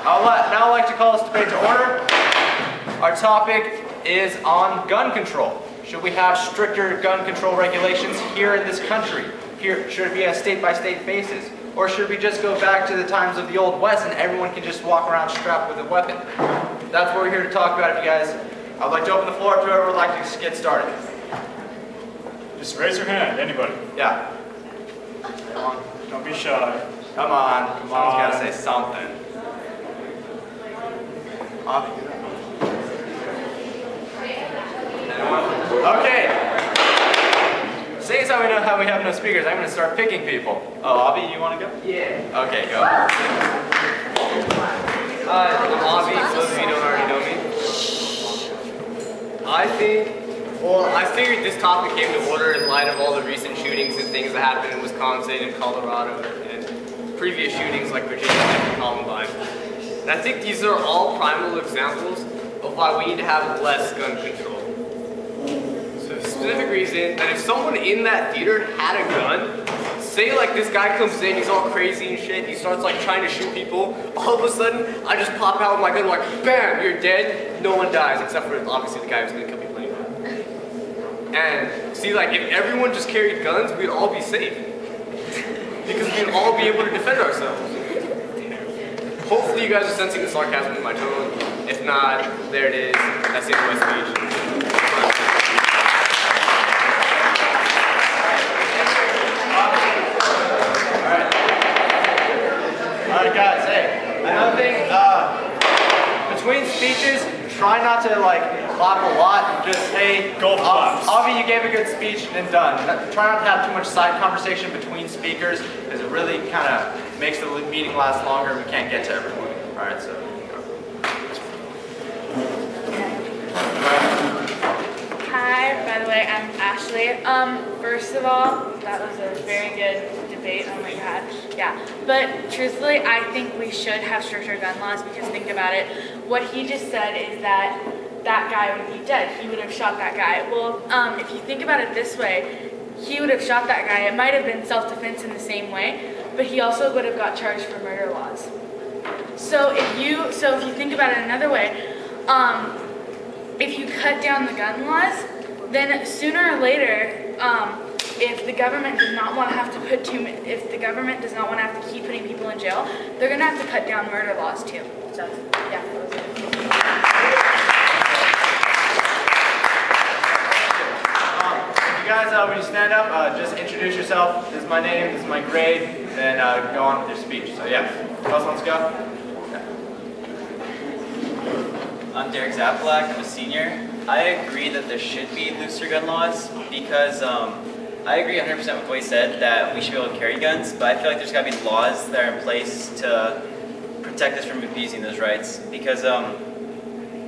Now I'd like to call this debate to order. Our topic is on gun control. Should we have stricter gun control regulations here in this country? Should it be a state-by-state basis? Or should we just go back to the times of the Old West and everyone can just walk around strapped with a weapon? That's what we're here to talk about, you guys. I'd like to open the floor up to whoever would like to get started. Just raise your hand, anybody. Yeah. Don't be shy. Come on. Someone's got to say something. Okay. Seeing as how we have no speakers, I'm going to start picking people. Oh, Avi, you want to go? Yeah. Okay, go. Hi, I'm Avi. Those of you who don't already know me. I figured this topic came to order in light of all the recent shootings and things that happened in Wisconsin and Colorado and previous shootings like Virginia Tech and Columbine. And I think these are all primal examples of why we need to have less gun control. So the specific reason that if someone in that theater had a gun, say like this guy comes in, he's all crazy and shit, he starts like trying to shoot people, all of a sudden I just pop out with my gun like, bam, you're dead, no one dies, except for obviously the guy who's gonna kill people anyway. And see, like if everyone just carried guns, we'd all be safe. Because we'd all be able to defend ourselves. Hopefully you guys are sensing the sarcasm in my tone. If not, there it is. That's the end of my speech. Alright guys, hey. Another thing, between speeches, try not to like clap a lot. Just hey, go claps. Avi, you gave a good speech and done. Try not to have too much side conversation between speakers, because it really kind of makes the meeting last longer and we can't get to everyone. Alright, so. Hi, by the way, I'm Ashley. First of all, that was a very good debate on what you had. Yeah, but truthfully, I think we should have stricter gun laws because think about it. What he just said is that that guy would be dead. He would have shot that guy. Well, if you think about it this way, he would have shot that guy. It might have been self-defense in the same way, but he also would have got charged for murder laws. So if you think about it another way, if you cut down the gun laws, then sooner or later, if the government does not want to have to keep putting people in jail, they're going to have to cut down murder laws too. So yeah, that was it. You guys, when you stand up, just introduce yourself. This is my name, this is my grade, then go on with your speech. So yeah, who else wants to go? I'm Zapalac, I'm a senior. I agree that there should be looser gun laws because I agree 100% with what he said that we should be able to carry guns, but I feel like there's got to be laws that are in place to protect us from abusing those rights. Because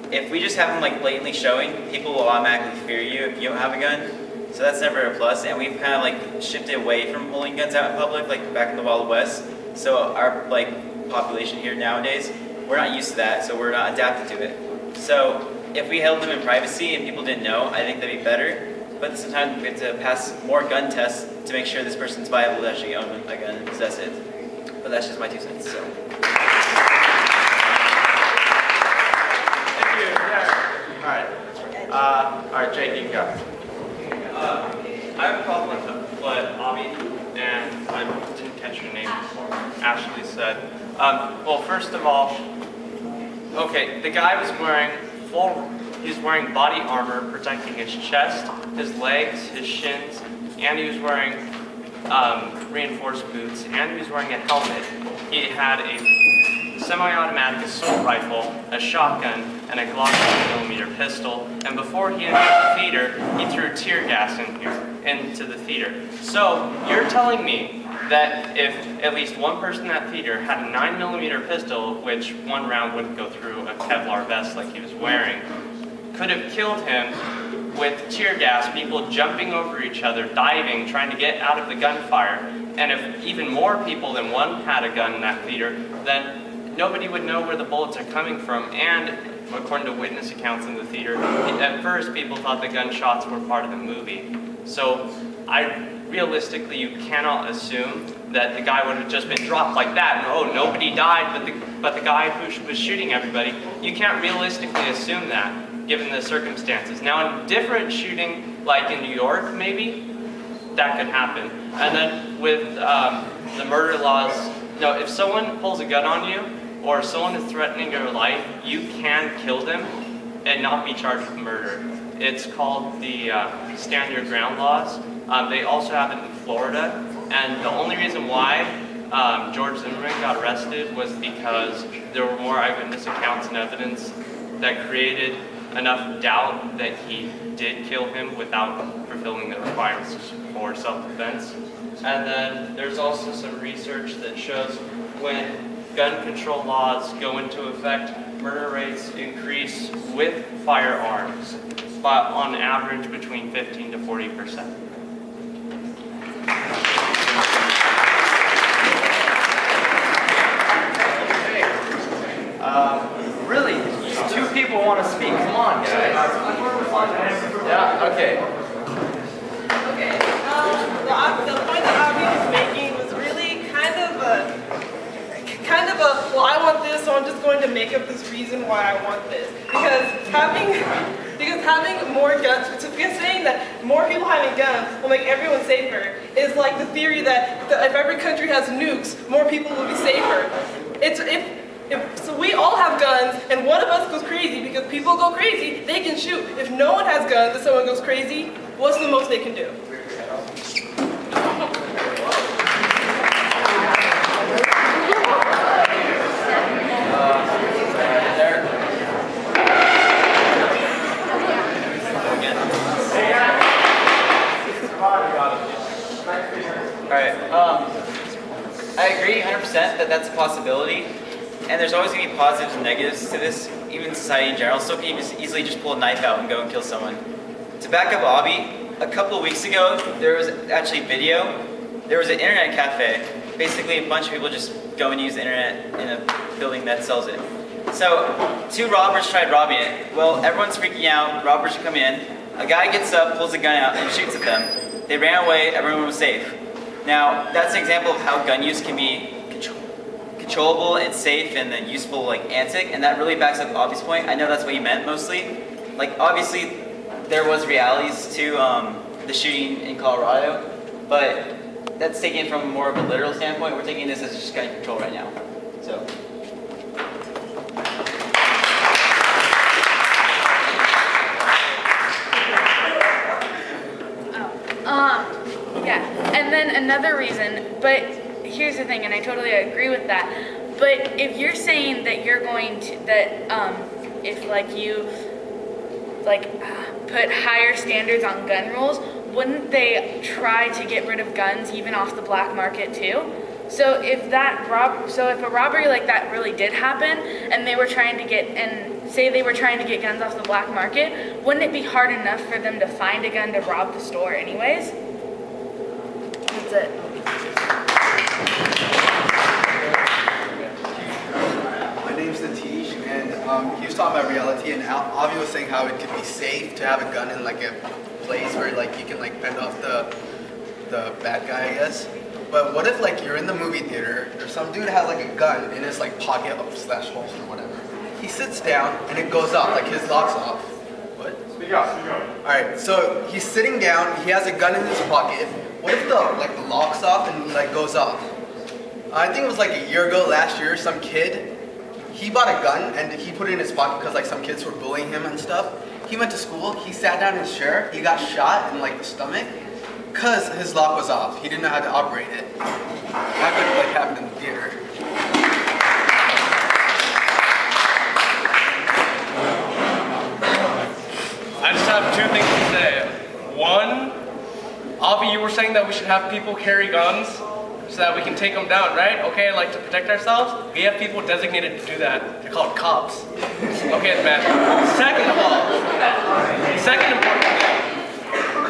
if we just have them like blatantly showing, people will automatically fear you if you don't have a gun. So that's never a plus, and we've kind of like shifted away from holding guns out in public, like back in the Wild West. So our like population here nowadays, we're not used to that, so we're not adapted to it. So if we held them in privacy and people didn't know, I think that'd be better. But sometimes we have to pass more gun tests to make sure this person's viable to actually own a gun and possess it. But that's just my 2 cents. So. Thank you. Yeah. All right, Jake, you can go. I have a problem with what Avi and I didn't catch your name before. Ashley said. Well, first of all, okay, the guy was wearing he's wearing body armor protecting his chest, his legs, his shins, and he was wearing reinforced boots, and he was wearing a helmet. He had a semi-automatic assault rifle, a shotgun, and a Glock 9mm pistol, and before he entered the theater, he threw tear gas into the theater. So, you're telling me that if at least one person in that theater had a 9mm pistol, which one round wouldn't go through a Kevlar vest like he was wearing, could have killed him with tear gas, people jumping over each other, diving, trying to get out of the gunfire, and if even more people than one had a gun in that theater, then nobody would know where the bullets are coming from, and according to witness accounts in the theater, at first people thought the gunshots were part of the movie. So realistically, you cannot assume that the guy would have just been dropped like that, and oh, nobody died, but but the guy who was shooting everybody, you can't realistically assume that, given the circumstances. Now in different shooting, like in New York maybe, that could happen. And then with the murder laws, no, if someone pulls a gun on you, or someone is threatening your life, you can kill them and not be charged with murder. It's called the Stand Your Ground laws. They also have it in Florida, and the only reason why George Zimmerman got arrested was because there were more eyewitness accounts and evidence that created enough doubt that he did kill him without fulfilling the requirements for self-defense. And then there's also some research that shows when gun control laws go into effect, murder rates increase with firearms, but on average between 15 to 40%. Really, two people want to speak. Come on, guys. Yeah, okay. Okay, the point that Avi was making was really kind of a, well, I want this, so I'm just going to make up this reason why I want this. Because having more guns, because saying that more people having guns will make everyone safer is like the theory that if every country has nukes, more people will be safer. So we all have guns, and one of us goes crazy because people go crazy, they can shoot. If no one has guns and someone goes crazy, what's the most they can do? I agree 100% that that's a possibility. And there's always going to be positives and negatives to this, even in society in general. So can easily just pull a knife out and go and kill someone. To back up Avi, a couple of weeks ago, there was actually video. There was an internet cafe. Basically, a bunch of people just go and use the internet in a building that sells it. So, two robbers tried robbing it. Well, everyone's freaking out. Robbers come in. A guy gets up, pulls a gun out, and shoots at them. They ran away. Everyone was safe. Now, that's an example of how gun use can be controllable and safe and a useful antic, and that really backs up Avi's point. I know that's what he meant mostly. Obviously, there was realities to the shooting in Colorado, but that's taken from more of a literal standpoint. We're taking this as just gun control right now. So. Yeah, and then another reason, but here's the thing, and I totally agree with that, but if you're saying that you're going to, if you put higher standards on gun rules, wouldn't they try to get rid of guns even off the black market too? So if if a robbery like that really did happen, and they were trying to get, and say they were trying to get guns off the black market, wouldn't it be hard enough for them to find a gun to rob the store anyways? That's it. My name's Niteesh, and he was talking about reality, and Avi was saying how it could be safe to have a gun in a place where you can fend off the bad guy, I guess. But what if you're in the movie theater, there's some dude has a gun in his pocket / holster or whatever. He sits down and it goes off, his lock's off. What? Speak up, speak up. Alright, so he's sitting down, he has a gun in his pocket. What if the lock's off and goes off? I think it was a year ago, last year, some kid, he bought a gun and he put it in his pocket because some kids were bullying him and stuff. He went to school, he sat down in his chair, he got shot in the stomach because his lock was off. He didn't know how to operate it. That could happen in the theater. I just have two things to say. One, Avi, you were saying that we should have people carry guns so that we can take them down, right? Okay, to protect ourselves, we have people designated to do that. They're called cops. Okay, man. Second important thing.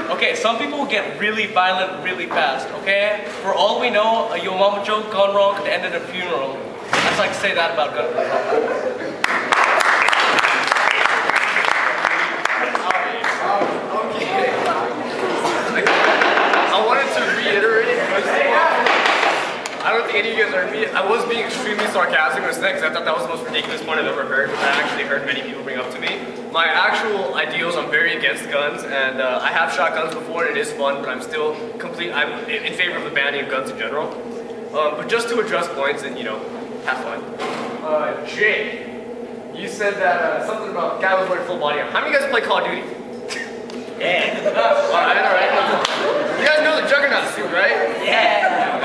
Okay, some people get really violent really fast, okay? For all we know, a Yo Mama joke gone wrong could end at a funeral. I just like to say that about gun control. I wanted to reiterate, I don't think any of you guys heard me. I was being extremely being sarcastic when I said that because I thought that was the most ridiculous point I've ever heard, which I actually heard many people bring up to me. My actual ideals, I'm very against guns, and I have shot guns before, and it is fun, but I'm still I'm in favor of the banning of guns in general. But just to address points and, you know, have fun. Jake, you said that something about guy was wearing full body armor. How many of you guys play Call of Duty? Yeah. Alright. You guys know the Juggernaut suit, right? Yeah.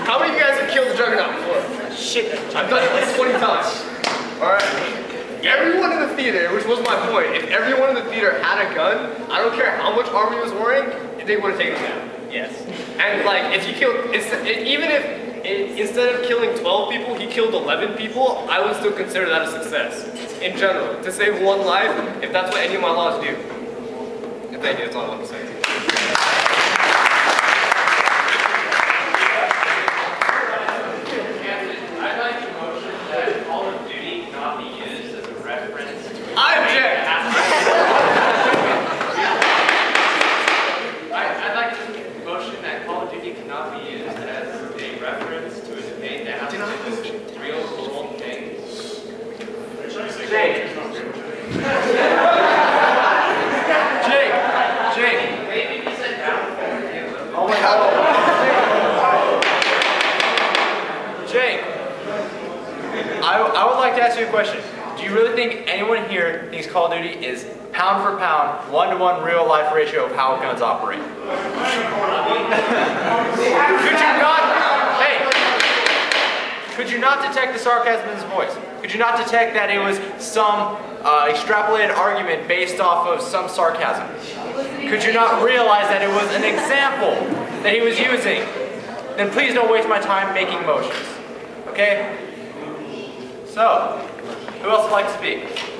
How many of you guys have killed the Juggernaut before? Shit. I've done it like 20 times. Alright. Everyone in the theater, which was my point, if everyone in the theater had a gun, I don't care how much armor he was wearing, they would have taken him down. Yes. And like, if you killed, even if instead of killing 12 people, he killed 11 people, I would still consider that a success. In general, to save one life, if that's what any of my laws do. If they do, that's all I want to say. I'd like to motion that Call of Duty cannot be used as a reference to I object! I'd like to motion that Call of Duty cannot be used as a reference to a debate that has to do with real world things. Jake. Maybe he said down. Oh my God. Jake, I would like to ask you a question. Do you really think anyone here thinks Call of Duty is pound for pound, 1-to-1 real life ratio of how guns operate? Could you not detect the sarcasm in his voice? Could you not detect that it was some extrapolated argument based off of some sarcasm? Could you not realize that it was an example that he was using? Then please don't waste my time making motions. Okay? So, who else would like to speak?